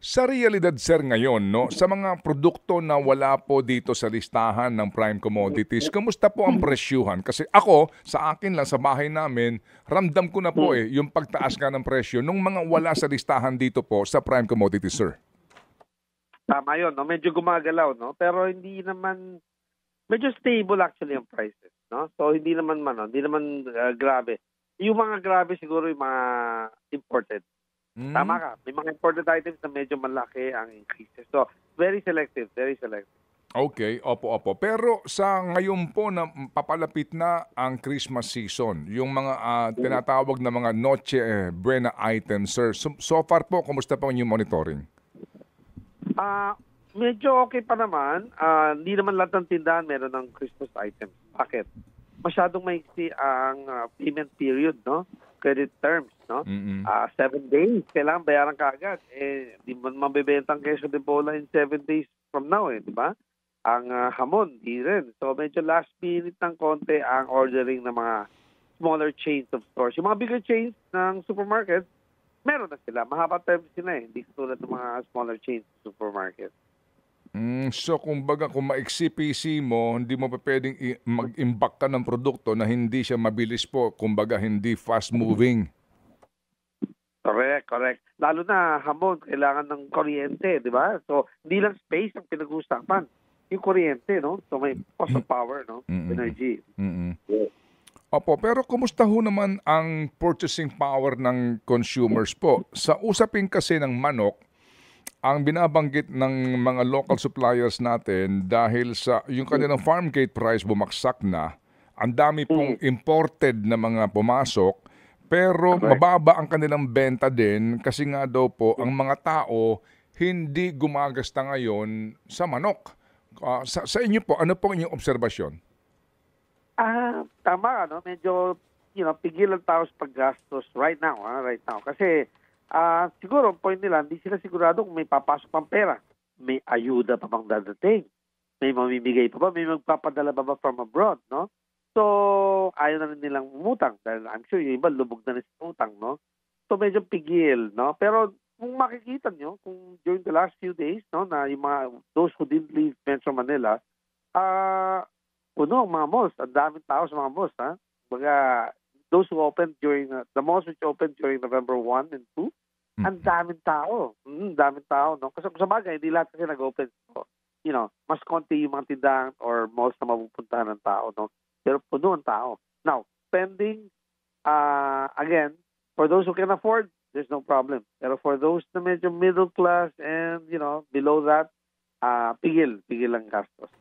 Sa realidad sir ngayon 'no, sa mga produkto na wala po dito sa listahan ng prime commodities, kamusta po ang presyuhan? Kasi ako, sa akin lang sa bahay namin, ramdam ko na po, Hmm, yung pagtaas nga ng presyo nung mga wala sa listahan dito po sa prime commodities sir. tama 'yun 'no, medyo gumagalaw 'no, pero hindi naman medyo stable actually ang prices 'no. So hindi naman hindi naman, grabe. Yung mga grabe siguro yung mga imported. Tama Hmm, ka, may mga imported items na medyo malaki ang increases. So very selective, very selective. okey, opo, opo. Pero sa ngayon po na papalapit na ang Christmas season, yung mga, Mm. tinatawag na mga Noche Buena items sir, so far po kamusta po ang inyong monitoring? Medyo okay pa naman, hindi naman lahat ng tindahan meron ng Christmas items. Bakit? Masyadong maiksi ang, payment period 'no, credit terms 'no. Mm. 7 days kailangan bayaran kaagad, eh, 'di mo mabebenta ang queso de bola in 7 days from now, eh, 'di ba? Ang, hamon 'di rin. So medyo last minute ng konti ang ordering ng mga smaller chains of stores. Yung mga bigger chains ng supermarket, meron na sila, mahaba terms sila, eh, hindi katulad ng mga smaller chains ng supermarket. So kumbaga kung maiksi PC mo, hindi mo pa puwedeng mag-imbak ka ng produkto na hindi siya mabilis po, kumbaga hindi fast moving. Correct, correct. Lalo na hamon kailangan ng kuryente, 'di ba? So, hindi lang space ang pinag-uusapan, yung kuryente 'no? So, may cost of power 'no, Mm, energy. mm. Yeah. Opo, pero kumusta ho naman ang purchasing power ng consumers po? Sa usapin kasi ng manok, ang binabanggit ng mga local suppliers natin dahil sa yung kanilang farm gate price bumagsak na, ang dami pong Mm, imported na mga pumasok, pero correct. mababa ang kanilang benta din kasi nga daw po ang mga tao hindi gumagasta ngayon sa manok. Sa inyo po, ano po ang inyong obserbasyon? Tama ka 'no, medyo, pigil ang tao sa paggastos right now, right now. Kasi, siguro ang point nila hindi sila sigurado kung may papasok pang pera. May ayuda pa bang dadating? May mamimigay pa ba? May magpapadala pa ba from abroad 'no? So, ayaw na rin nilang umutang dahil I'm sure yung iba lubog na rin sa utang 'no? So, medyo pigil 'no? Pero kung makikita niyo kung during the last few days 'no, na yung mga those who didn't leave Metro Manila, ah puno ang mga malls, ang daming tao sa mga malls, ha. Kumbaga, those who opened during, the malls which opened during November 1 and 2, ang Mm. daming tao, daming tao 'no. Kasi kung sabagay hindi lahat kasi nag-open. So, mas konti yung mga tindahan or malls na mapupuntahan ng tao 'no, pero puno ang tao. Now, spending, again, for those who can afford, there's no problem. Pero for those na medyo middle class and, below that, pigil ang gastos.